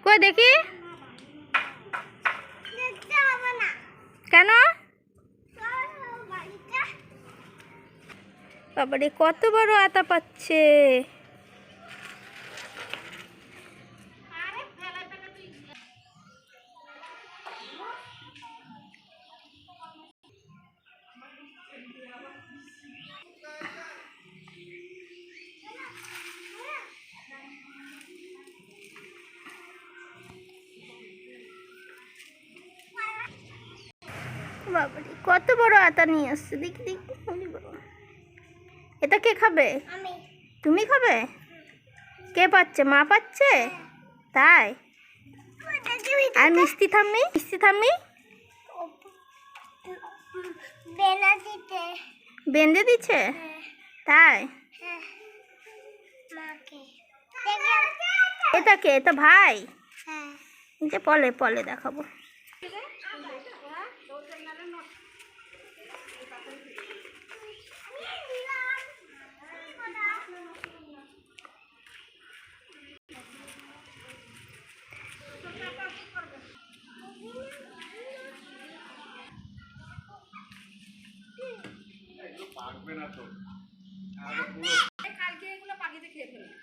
কই দেখি কেন? বাবারে কত বড় আতা পাচ্ছে। বাবারে কত বড় আতা নিয়ে আসছে, দেখি দেখি। এটা কে খাবে? তুমি খাবে? কে পাচ্ছে? মা পাচ্ছে? তাই? আর মিষ্টি ঠাম্মি? মিষ্টি ঠাম্মি বেঁধে দিচ্ছে? তাই? এটা কে? এটা ভাই? যে পলে পলে দেখাবো। পাকবে না তো, কালকে এগুলো পাখিতে খেয়ে ফেলবে।